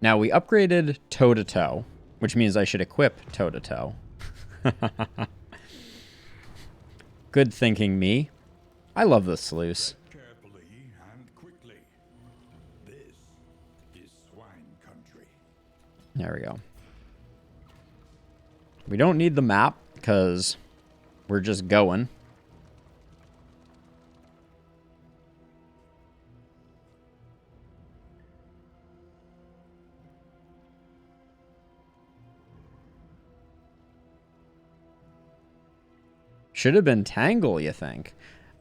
Now, we upgraded toe-to-toe, which means I should equip toe-to-toe. Good thinking, me. I love the Sluice. Carefully and quickly. This is swine country. There we go. We don't need the map, because we're just going. Should have been Tangle, you think?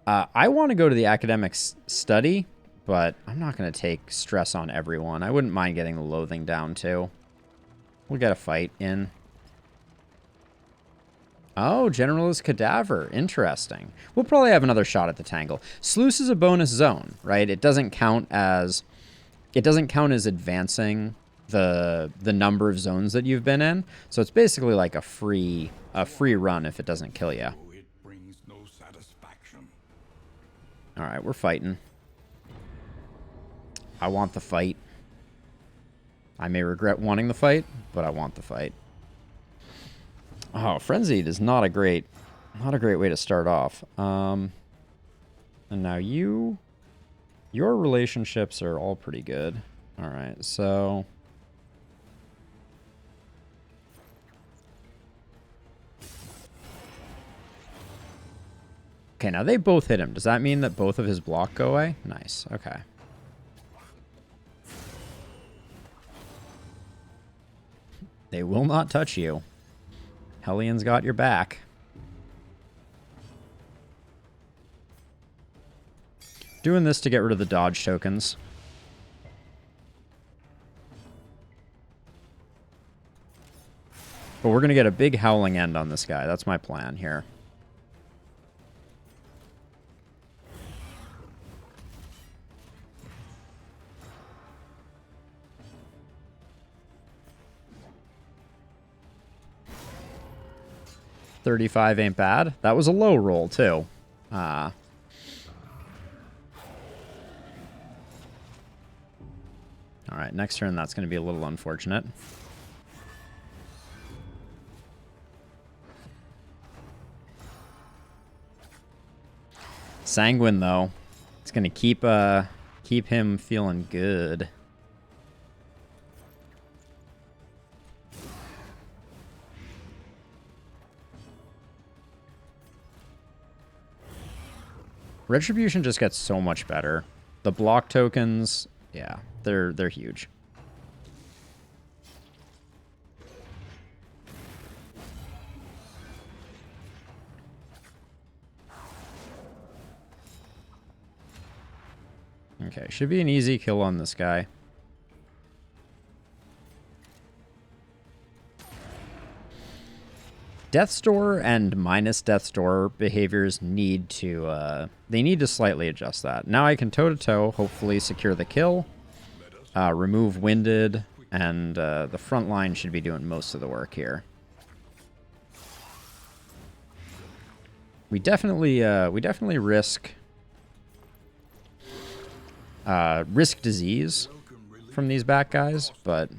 I want to go to the academic study, but I'm not going to take stress on everyone. I wouldn't mind getting the loathing down, too. We'll get a fight in. Oh, Generalist Cadaver. Interesting. We'll probably have another shot at the Tangle. Sluice is a bonus zone, right? It doesn't count as advancing the number of zones that you've been in. So it's basically like a free run if it doesn't kill you. It brings no satisfaction. All right, we're fighting. I want the fight. I may regret wanting the fight, but I want the fight. Oh, Frenzied is not a great way to start off. And now your relationships are all pretty good. All right, so okay, now they both hit him. Does that mean that both of his block go away? Nice. Okay. They will not touch you. Hellions got your back. Doing this to get rid of the dodge tokens. But we're going to get a big howling end on this guy. That's my plan here. $35 ain't bad. That was a low roll, too. All right, next turn, that's going to be a little unfortunate. Sanguine, though. It's going to keep him feeling good. Retribution just gets so much better. The block tokens, yeah, they're huge. Okay, should be an easy kill on this guy. Death's Door and minus Death's Door behaviors need to, they need to slightly adjust that. Now I can toe-to-toe, hopefully secure the kill, remove Winded, and the front line should be doing most of the work here. We definitely risk disease from these back guys, but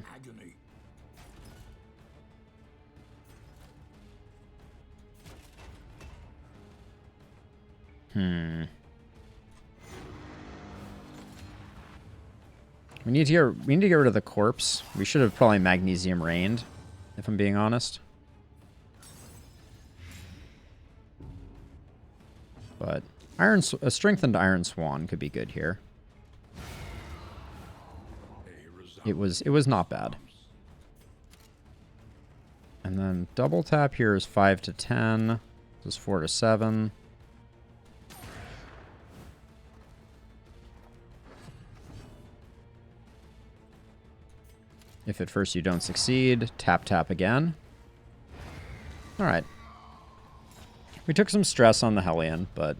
we need to get rid of the corpse. We should have probably magnesium rained, if I'm being honest. But a strengthened Iron Swan could be good here. It was not bad. And then double tap here is 5 to 10. This is 4 to 7. If at first you don't succeed, tap tap again. All right. We took some stress on the Hellion, but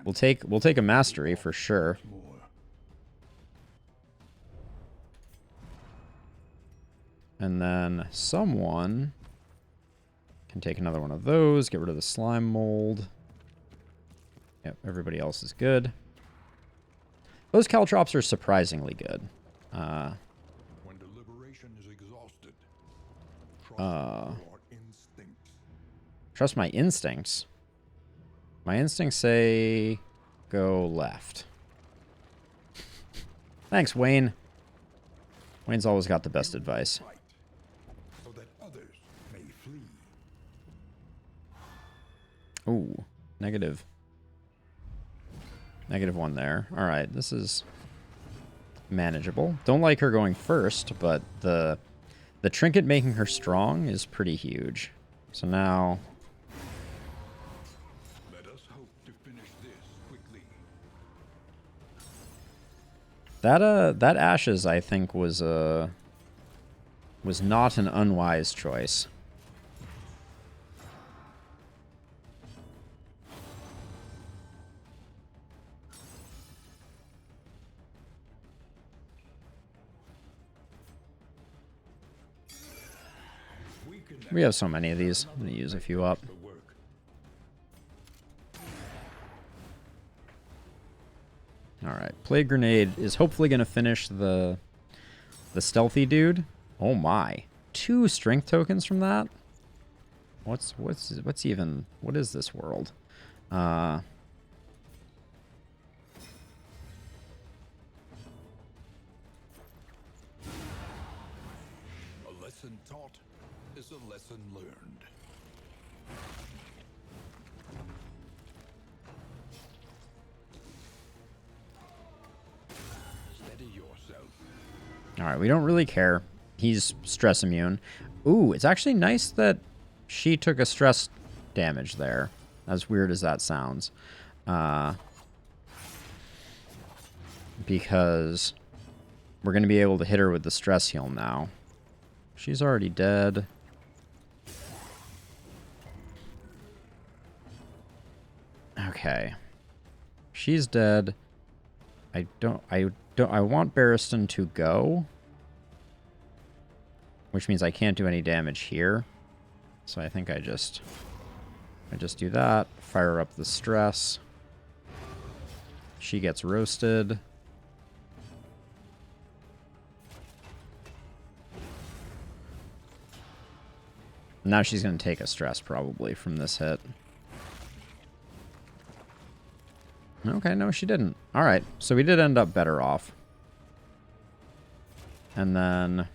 we'll take a mastery for sure. And then someone can take another one of those, get rid of the slime mold. Yep, everybody else is good. Those caltrops are surprisingly good. Your instincts. Trust my instincts. My instincts say go left. Thanks, Wayne. Wayne's always got the best advice. Fight, so that others may flee. Ooh, negative. -1 there. Alright, this is manageable. Don't like her going first, but the trinket making her strong is pretty huge. So now... Let us hope to finish this quickly. That Ashes, I think, was not an unwise choice. We have so many of these. I'm going to use a few up. The work. Alright, Plague Grenade is hopefully going to finish the stealthy dude. Oh my. 2 strength tokens from that? What's even... What is this world? A lesson taught is a lesson learned. Steady yourself. Alright, we don't really care. He's stress immune. Ooh, it's actually nice that she took a stress damage there. As weird as that sounds. Because we're going to be able to hit her with the stress heal now. She's already dead. Okay. She's dead. I want Barristan to go. Which means I can't do any damage here. So I think I just do that. Fire up the stress. She gets roasted. Now she's going to take a stress probably from this hit. Okay, no, she didn't. Alright, so we did end up better off. And then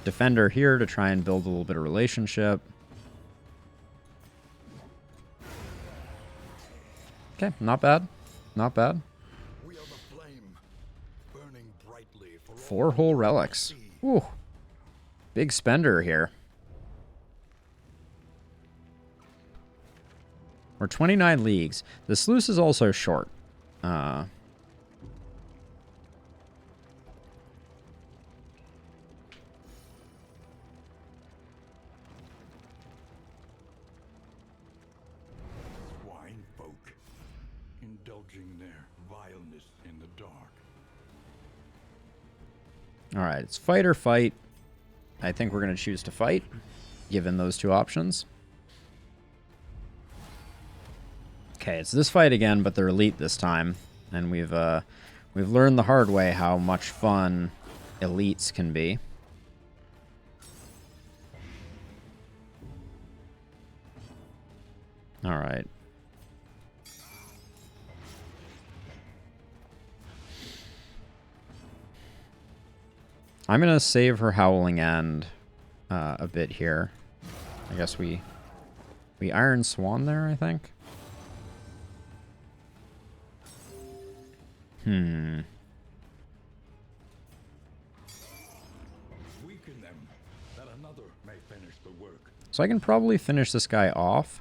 Defender here to try and build a little bit of relationship. Okay, not bad. Not bad. We are the flame, burning brightly for 4 whole relics. Ooh. Big spender here. We're 29 leagues. The Sluice is also short. swine folk, indulging their vileness in the dark. Alright, it's fight or fight. I think we're going to choose to fight, given those 2 options. Okay, it's this fight again, but they're elite this time. And we've learned the hard way how much fun elites can be. Alright. I'm going to save her Howling End a bit here. I guess we Iron Swan there, I think. Weaken them, that another may finish the work. So I can probably finish this guy off.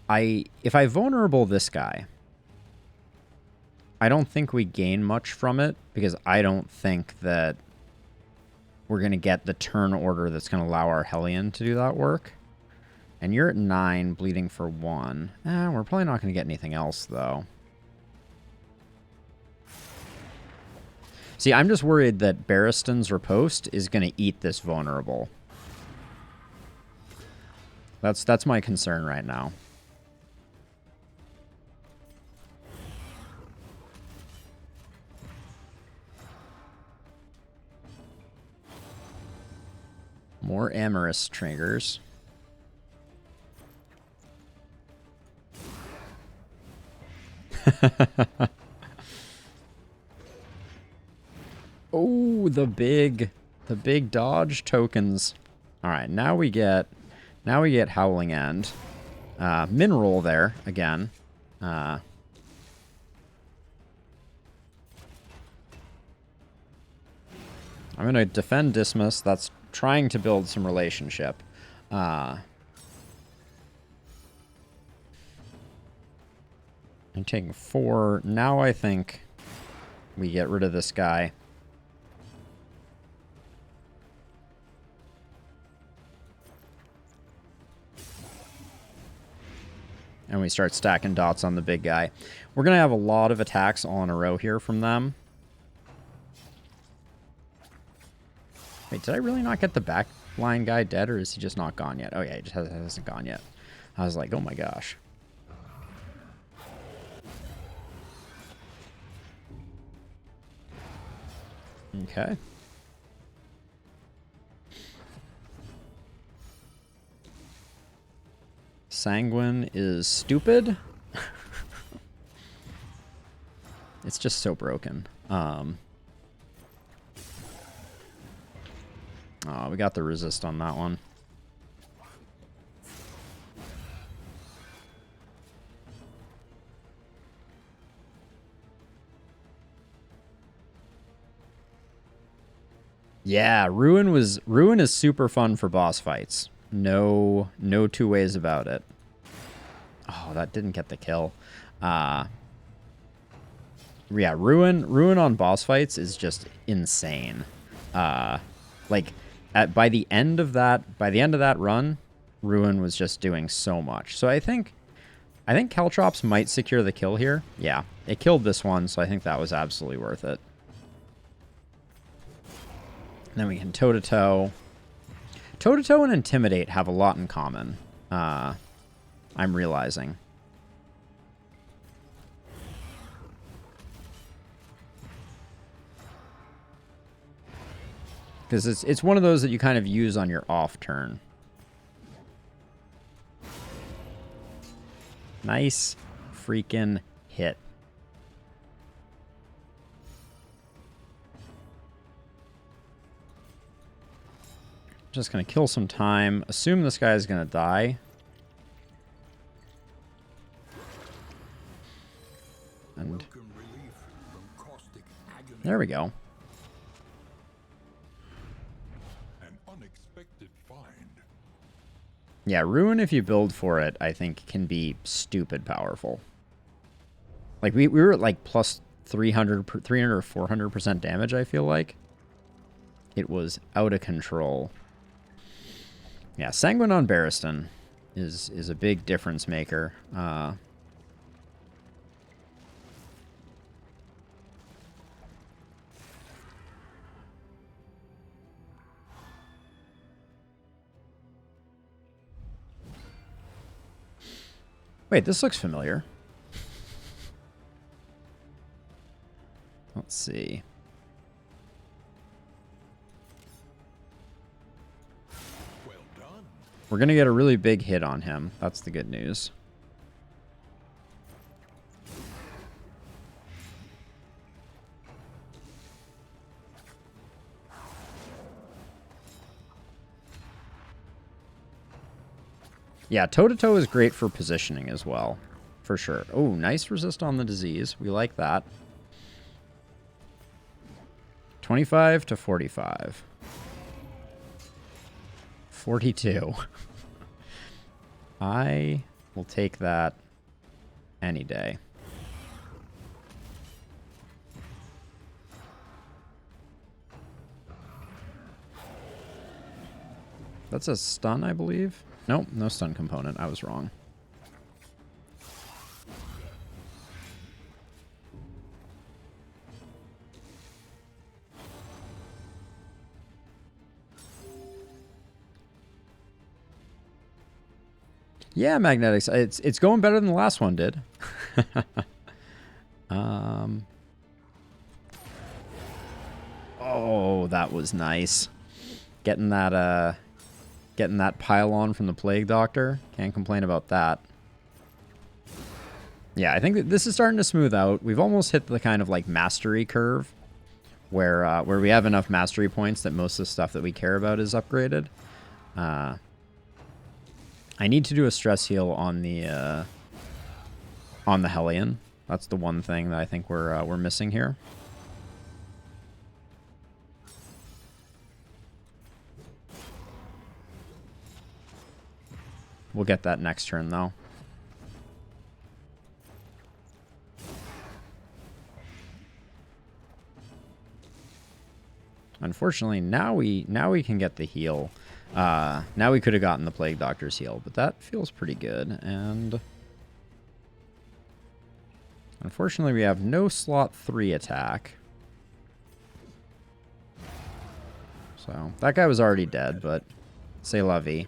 If I vulnerable this guy, I don't think we gain much from it, because I don't think that we're going to get the turn order that's going to allow our Hellion to do that work. And you're at 9, bleeding for 1. We're probably not going to get anything else, though. See, I'm just worried that Barristan's Riposte is going to eat this vulnerable. That's my concern right now. More amorous triggers. Oh, the big dodge tokens. All right, now we get Howling End. Min roll there again. I'm going to defend Dismas. That's trying to build some relationship. I'm taking 4. Now I think we get rid of this guy. And we start stacking dots on the big guy. We're going to have a lot of attacks all in a row here from them. Wait, did I really not get the back line guy dead, or is he just not gone yet? Oh, yeah, he just hasn't gone yet. I was like, oh my gosh. Okay. Sanguine is stupid. It's just so broken. Oh, we got the resist on that one. Yeah, Ruin is super fun for boss fights. No two ways about it. Oh, that didn't get the kill. Yeah, Ruin on boss fights is just insane. Like by the end of that run, Ruin was just doing so much. So I think Caltrops might secure the kill here. Yeah, it killed this one, so I think that was absolutely worth it. And then we can toe-to-toe. Toe-to-toe and Intimidate have a lot in common. I'm realizing. Because it's one of those that you kind of use on your off turn. Nice freaking hit. Just gonna kill some time. Assume this guy is gonna die. And there we go. An unexpected find. Yeah, Ruin, if you build for it, I think can be stupid powerful. Like we were at like plus 300 or 400% damage, I feel like. It was out of control. Yeah, Sanguine on Barristan is a big difference maker. Wait, this looks familiar. Let's see. Well done. We're going to get a really big hit on him. That's the good news. Yeah, toe-to-toe is great for positioning as well. For sure. Oh, nice resist on the disease. We like that. 25 to 45. 42. I will take that any day. That's a stun, I believe. Nope, no stun component. I was wrong. Yeah, magnetics. It's going better than the last one did. Oh, that was nice. Getting that Getting that pile-on from the Plague Doctor. Can't complain about that. Yeah, I think that this is starting to smooth out. We've almost hit the kind of like mastery curve where we have enough mastery points that most of the stuff that we care about is upgraded. I need to do a stress heal on the Hellion. That's the one thing that I think we're missing here. We'll get that next turn though. Unfortunately, now we can get the heal. Now we could have gotten the Plague Doctor's heal, but that feels pretty good. And unfortunately, we have no slot 3 attack. So that guy was already dead, but c'est la vie.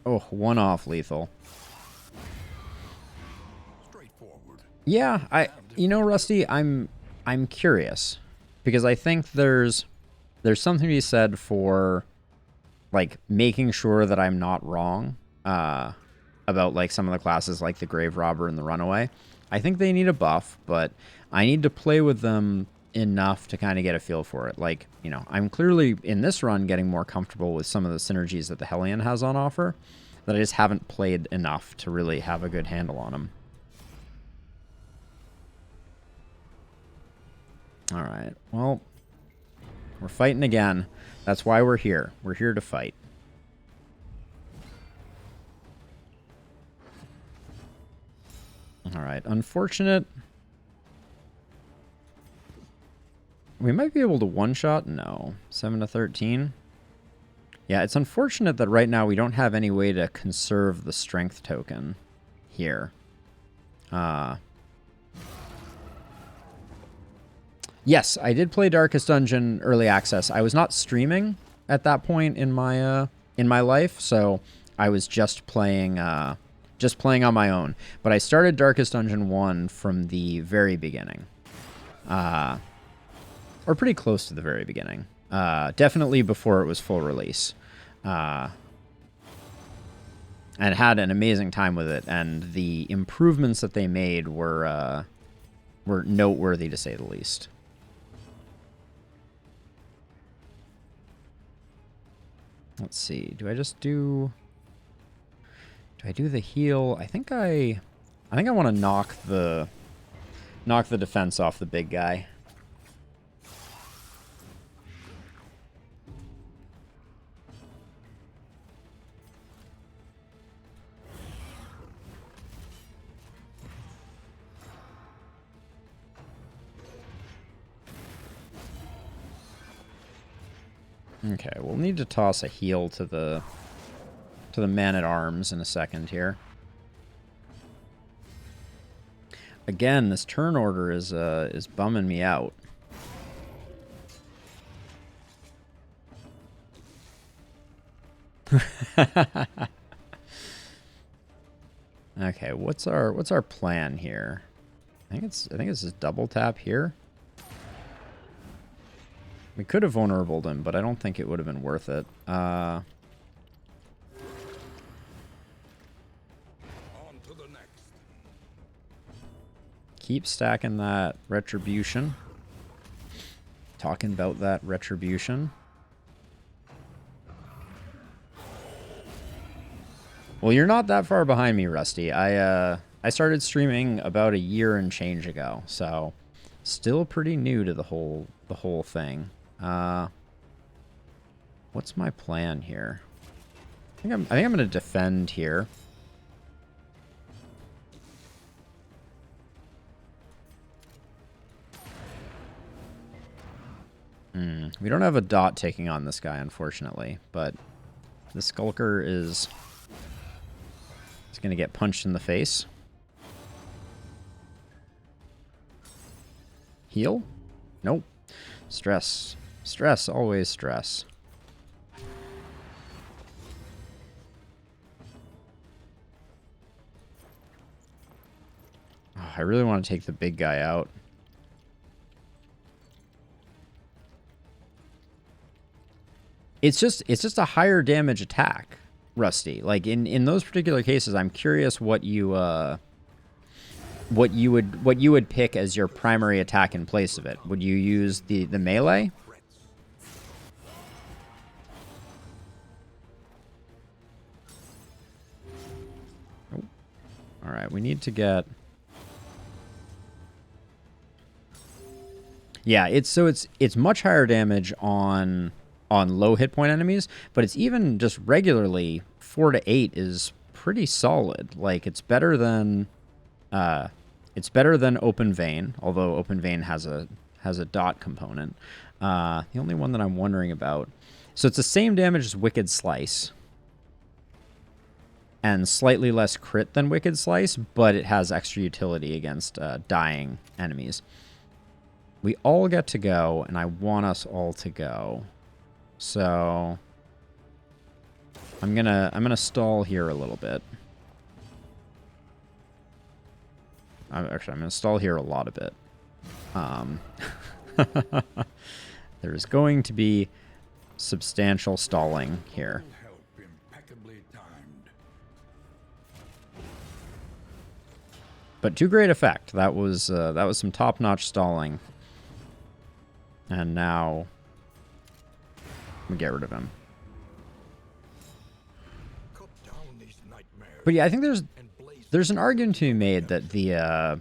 Oh, one off lethal. Yeah, you know, Rusty, I'm curious because I think there's something to be said for like making sure that I'm not wrong about like some of the classes like the Grave Robber and the Runaway. I think they need a buff, but I need to play with them enough to kind of get a feel for it. Like, you know, I'm clearly in this run getting more comfortable with some of the synergies that the Hellion has on offer, that I just haven't played enough to really have a good handle on them. All right, well, we're fighting again. That's why we're here. We're here to fight. All right, unfortunate. We might be able to one-shot. No. 7 to 13. Yeah, it's unfortunate that right now we don't have any way to conserve the strength token here. Yes, I did play Darkest Dungeon Early Access. I was not streaming at that point in my life, so I was just playing on my own. But I started Darkest Dungeon 1 from the very beginning. Or pretty close to the very beginning. Definitely before it was full release. And had an amazing time with it, and the improvements that they made were noteworthy to say the least. Let's see. Do I do the heal? I think I want to knock the defense off the big guy. Okay, we'll need to toss a heal to the man-at-arms in a second here. Again, this turn order is bumming me out. Okay, what's our plan here? I think it's just double tap here. We could have vulnerabled him, but I don't think it would have been worth it. On to the next. Keep stacking that retribution. Talking about that retribution. Well, you're not that far behind me, Rusty. I started streaming about a year and change ago, so still pretty new to the whole thing. What's my plan here? I think I'm going to defend here. We don't have a dot taking on this guy, unfortunately, but the Skulker is going to get punched in the face. Heal? Nope. Stress. Stress, always stress. I really want to take the big guy out. It's just a higher damage attack, Rusty. Like in those particular cases, I'm curious what you would pick as your primary attack in place of it. Would you use the melee? Oh. All right, we need to get. Yeah, it's much higher damage on low hit point enemies, but it's even just regularly 4 to 8 is pretty solid. Like it's better than Open Vein, although Open Vein has a dot component. The only one that I'm wondering about, so it's the same damage as Wicked Slice, and slightly less crit than Wicked Slice, but it has extra utility against dying enemies. We all get to go, and I want us all to go. So I'm gonna stall here a little bit. Actually, I'm gonna stall here a lot of it. There's going to be substantial stalling here. But to great effect. That was some top-notch stalling. And now we get rid of him. But yeah, I think there's an argument to be made that the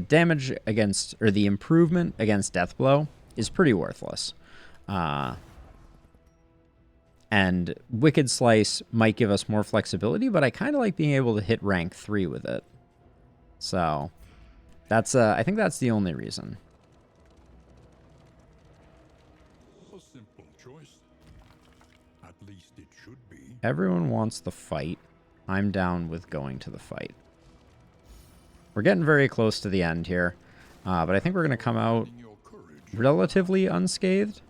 damage against, or the improvement against Deathblow is pretty worthless. And Wicked Slice might give us more flexibility, but I kind of like being able to hit rank 3 with it. So that's I think that's the only reason. A simple choice. At least it should be. Everyone wants the fight. I'm down with going to the fight. We're getting very close to the end here, but I think we're going to come out relatively unscathed.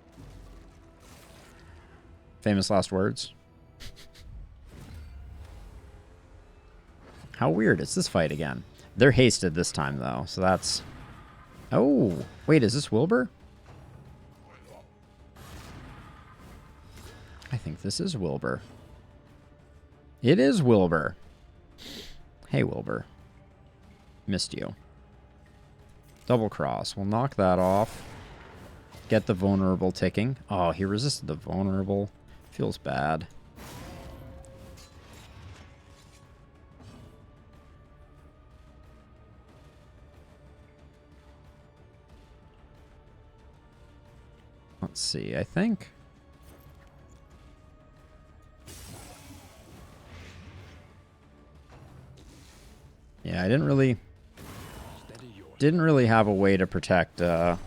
Famous last words. How weird is this fight again? They're hasted this time, though, so that's... Oh, wait, is this Wilbur? I think this is Wilbur. It is Wilbur. Hey, Wilbur. Missed you. Double cross. We'll knock that off. Get the vulnerable ticking. Oh, he resisted the vulnerable. Feels bad. Let's see, I think... Yeah, I didn't really have a way to protect the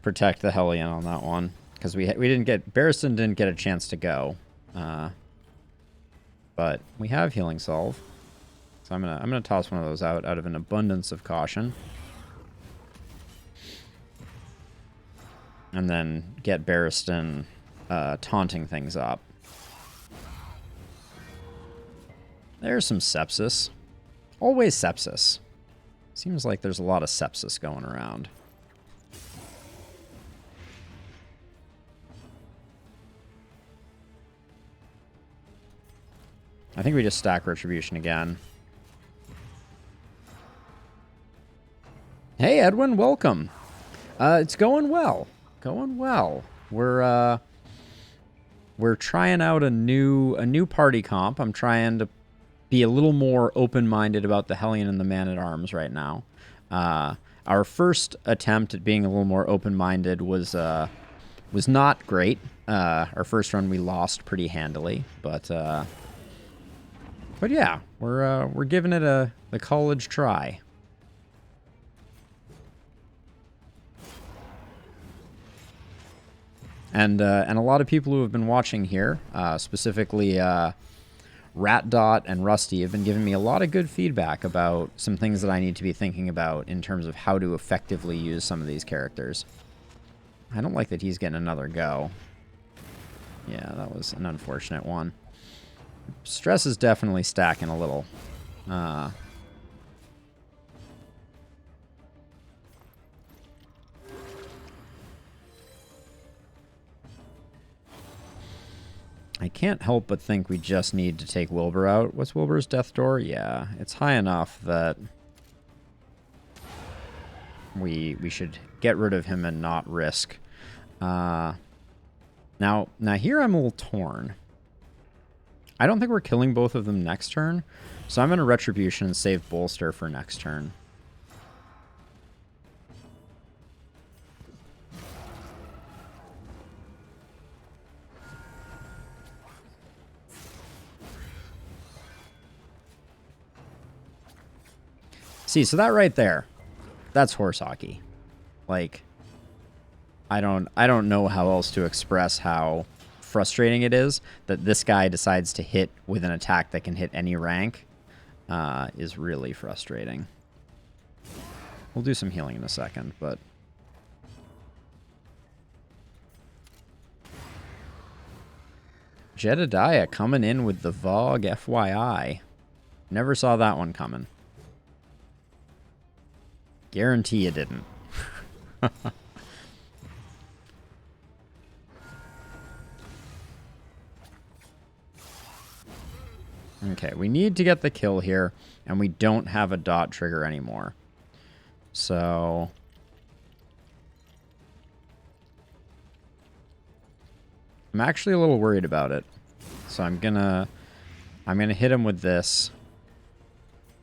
Hellion on that one, because we didn't get Barristan didn't get a chance to go, but we have Healing Salve, so I'm gonna toss one of those out of an abundance of caution, and then get Barristan taunting things up. There's some sepsis. Always sepsis. Seems like there's a lot of sepsis going around. I think we just stack Retribution again. Hey, Edwin, welcome. It's going well. Going well. We're trying out a new party comp. I'm trying to be a little more open-minded about the Hellion and the Man-at-Arms right now. Our first attempt at being a little more open-minded was not great. Our first run we lost pretty handily, but yeah, we're giving it the college try. And a lot of people who have been watching here, specifically Rat Dot and Rusty, have been giving me a lot of good feedback about some things that I need to be thinking about in terms of how to effectively use some of these characters. I don't like that he's getting another go. Yeah, that was an unfortunate one. Stress is definitely stacking a little. I can't help but think we just need to take Wilbur out. What's Wilbur's death door? Yeah, it's high enough that we should get rid of him and not risk. Now here I'm a little torn. I don't think we're killing both of them next turn, so I'm going to Retribution and save Bolster for next turn. See, so that right there, that's horse hockey. Like, I don't know how else to express how frustrating it is that this guy decides to hit with an attack that can hit any rank. Is really frustrating. We'll do some healing in a second, but Jedediah coming in with the Vogue, FYI. Never saw that one coming. Guarantee you didn't. Okay, we need to get the kill here, and we don't have a dot trigger anymore. So I'm actually a little worried about it. So I'm gonna hit him with this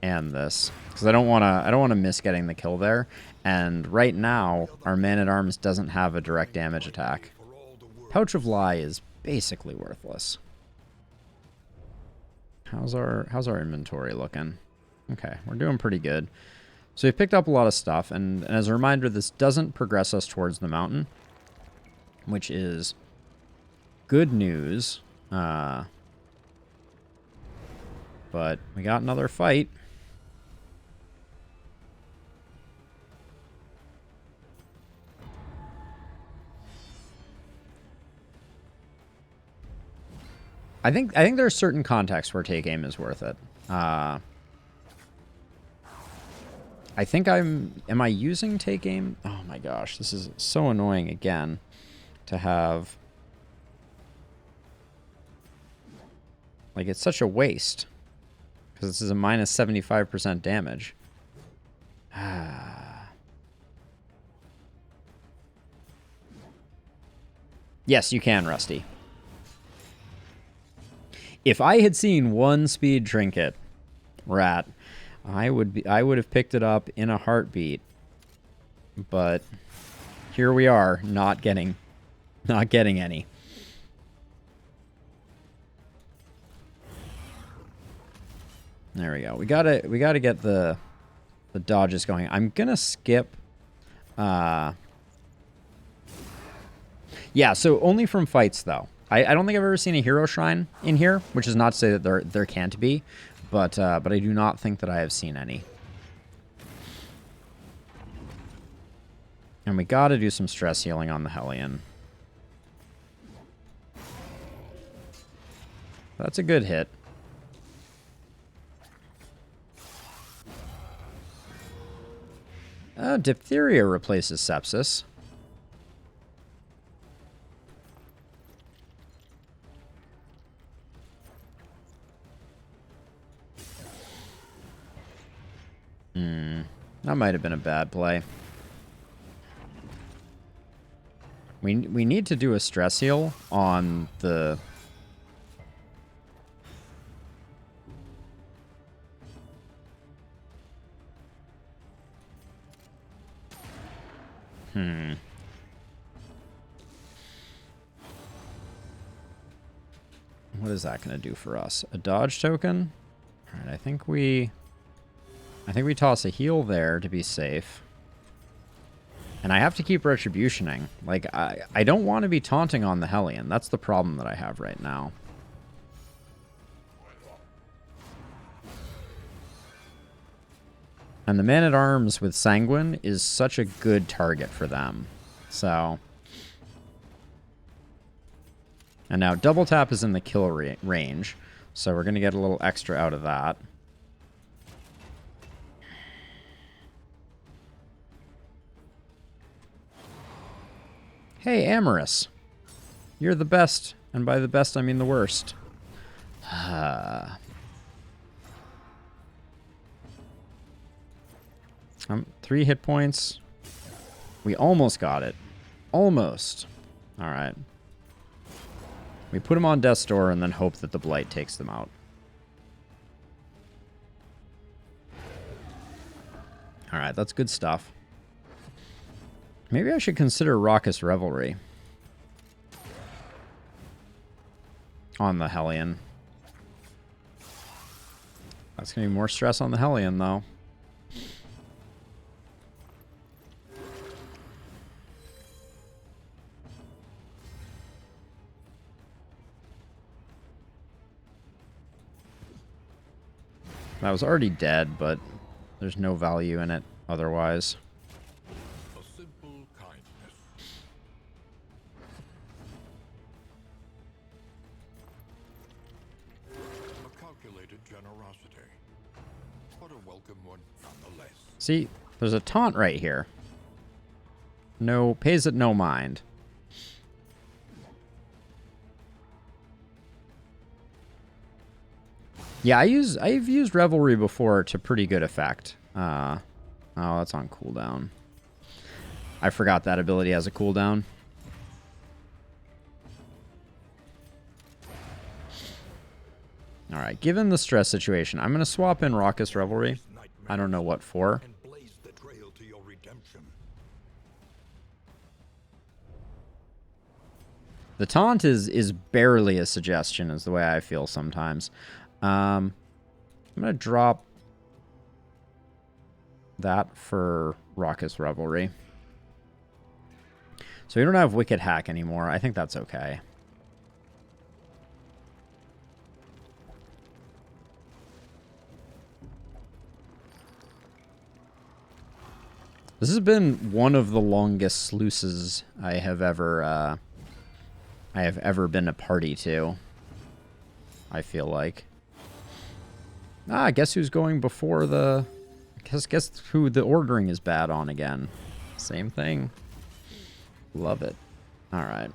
and this, because I don't wanna miss getting the kill there. And right now, our Man-at-Arms doesn't have a direct damage attack. Pouch of Lie is basically worthless. How's our inventory looking? Okay, we're doing pretty good. So we've picked up a lot of stuff, and as a reminder, this doesn't progress us towards the mountain, which is good news. But we got another fight. I think there's certain contexts where take aim is worth it. I think am I using take aim? Oh my gosh, this is so annoying again to have. Like, it's such a waste because this is a minus 75% damage. Yes, you can, Rusty. If I had seen one speed trinket, Rat, I would have picked it up in a heartbeat. But here we are, not getting any. There we go. We gotta get the dodges going. I'm gonna skip. Yeah, so only from fights though. I don't think I've ever seen a hero shrine in here, which is not to say that there can't be, but I do not think that I have seen any. And we got to do some stress healing on the Hellion. That's a good hit. Diphtheria replaces sepsis. That might have been a bad play. We need to do a stress heal on the... What is that going to do for us? A dodge token? All right, I think we toss a heal there to be safe. And I have to keep retributioning. Like, I don't want to be taunting on the Hellion. That's the problem that I have right now. And the Man-at-Arms with Sanguine is such a good target for them. So... And now double tap is in the kill range, so we're going to get a little extra out of that. Hey, Amorous. You're the best And by the best, I mean the worst. 3 hit points. We almost got it. Almost. Alright. We put them on Death's Door and then hope that the Blight takes them out. Alright, that's good stuff. Maybe I should consider Raucous Revelry on the Hellion. That's going to be more stress on the Hellion, though. That was already dead, but there's no value in it otherwise. A simple kindness. A calculated generosity. But a welcome one nonetheless. See, there's a taunt right here. No, pays it no mind. Yeah, I've used Revelry before to pretty good effect. Oh, that's on cooldown. I forgot that ability has a cooldown. Alright, given the stress situation, I'm going to swap in Raucous Revelry. I don't know what for. And blaze the trail to your redemption. The taunt is barely a suggestion, is the way I feel sometimes. I'm going to drop that for Raucous Revelry. So we don't have Wicked Hack anymore. I think that's okay. This has been one of the longest sluices I have ever been a party to. I feel like. Ah, guess who's going before the... Guess who the ordering is bad on again. Same thing. Love it. Alright.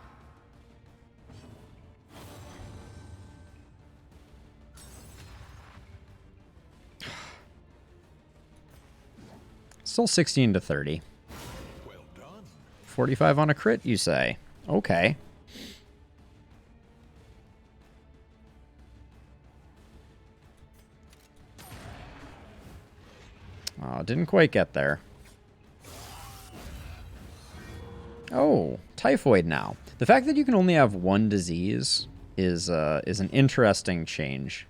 Still 16 to 30. Well done. 45 on a crit, you say? Okay. Oh, didn't quite get there. Oh, typhoid now. The fact that you can only have one disease is an interesting change.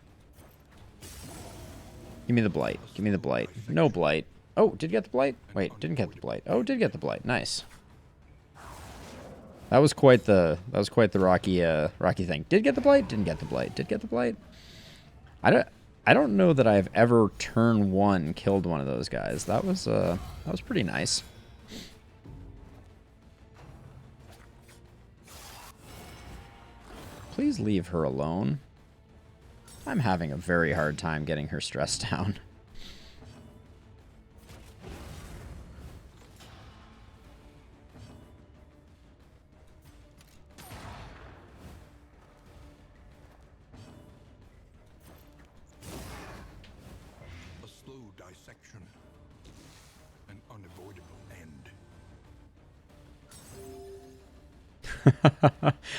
Give me the blight. Give me the blight. No blight. Oh, did get the blight? Wait, didn't get the blight. Oh, did get the blight. Nice. That was quite the rocky thing. Did get the blight? Didn't get the blight. Did get the blight? I don't know that I've ever turn 1 killed one of those guys. That was pretty nice. Please leave her alone. I'm having a very hard time getting her stressed down.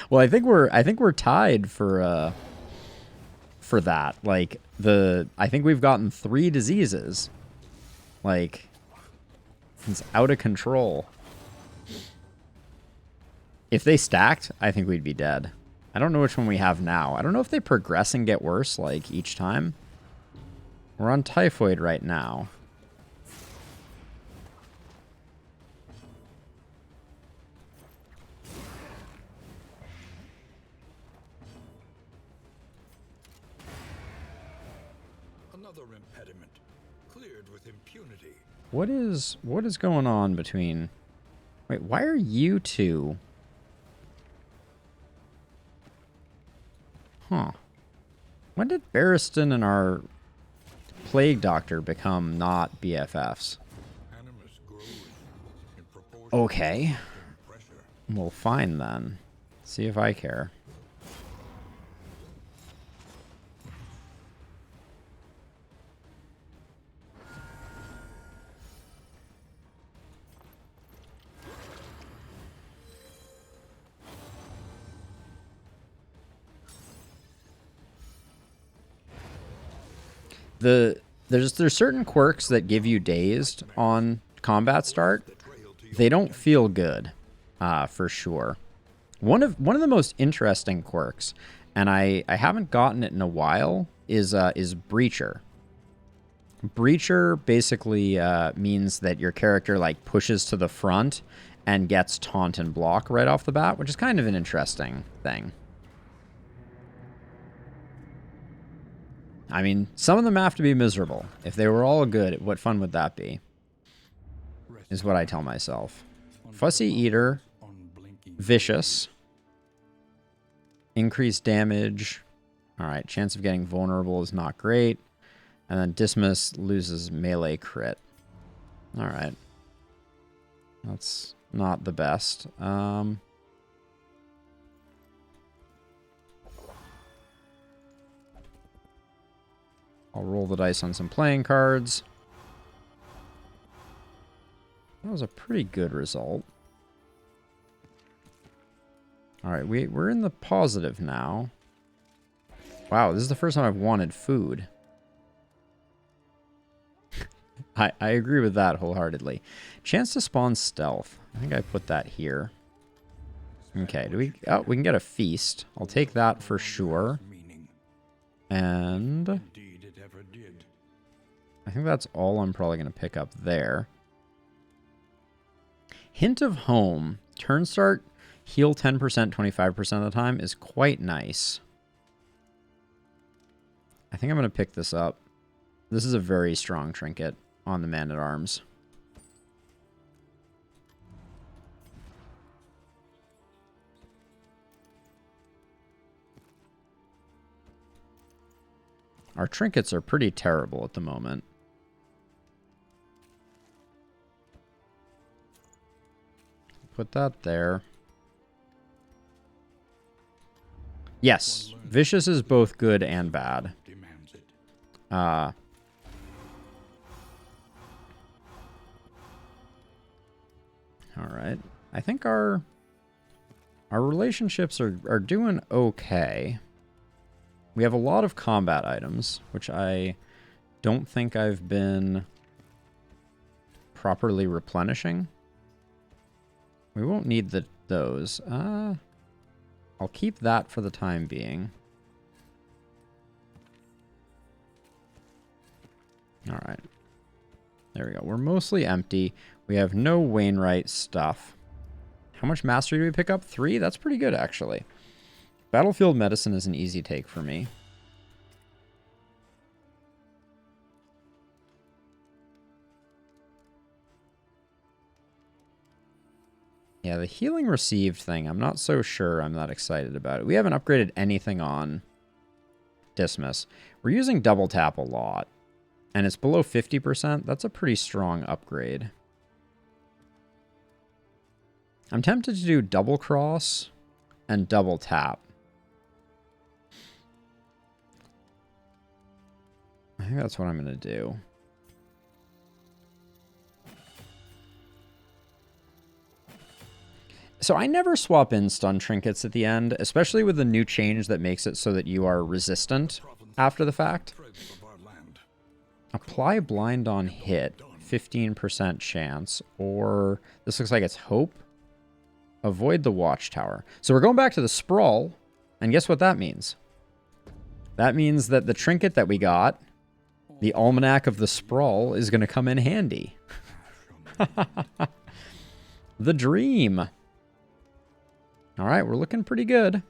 Well, I think we're tied for that. Like I think we've gotten 3 diseases. Like it's out of control. If they stacked, I think we'd be dead. I don't know which one we have now. I don't know if they progress and get worse like each time. We're on typhoid right now. Impediment cleared with impunity. What is going on between... Wait, why are you two... Huh. When did Barristan and our Plague Doctor become not BFFs? Animus grows in proportion Okay. to pressure. Well, fine then. See if I care. There's certain quirks that give you dazed on combat start. They don't feel good, for sure. One of the most interesting quirks, and I haven't gotten it in a while, is Breacher. Breacher basically means that your character like pushes to the front and gets taunt and block right off the bat, which is kind of an interesting thing. I mean, some of them have to be miserable. If they were all good, what fun would that be? Is what I tell myself. Fussy Eater, Vicious, increased damage. Alright, chance of getting vulnerable is not great. And then Dismiss loses melee crit. Alright. That's not the best. I'll roll the dice on some playing cards. That was a pretty good result. Alright, we're in the positive now. Wow, this is the first time I've wanted food. I agree with that wholeheartedly. Chance to spawn stealth. I think I put that here. Okay, oh, we can get a feast. I'll take that for sure. And I think that's all I'm probably going to pick up there. Hint of Home. Turn start, heal 10%, 25% of the time is quite nice. I think I'm going to pick this up. This is a very strong trinket on the Man-at-Arms. Our trinkets are pretty terrible at the moment. Put that there. Yes, Vicious is both good and bad. Alright. I think our relationships are doing okay. We have a lot of combat items, which I don't think I've been properly replenishing. We won't need those. I'll keep that for the time being. Alright. There we go. We're mostly empty. We have no Wainwright stuff. How much mastery do we pick up? 3? That's pretty good, actually. Battlefield Medicine is an easy take for me. Yeah, the healing received thing, I'm not so sure I'm that excited about it. We haven't upgraded anything on Dismiss. We're using double tap a lot. And it's below 50%. That's a pretty strong upgrade. I'm tempted to do double cross and double tap. I think that's what I'm going to do. So I never swap in stun trinkets at the end, especially with the new change that makes it so that you are resistant after the fact. Apply blind on hit, 15% chance, or this looks like it's hope. Avoid the watchtower. So we're going back to the sprawl, and guess what that means? That means that the trinket that we got, the Almanac of the Sprawl, is going to come in handy. The dream. All right, we're looking pretty good.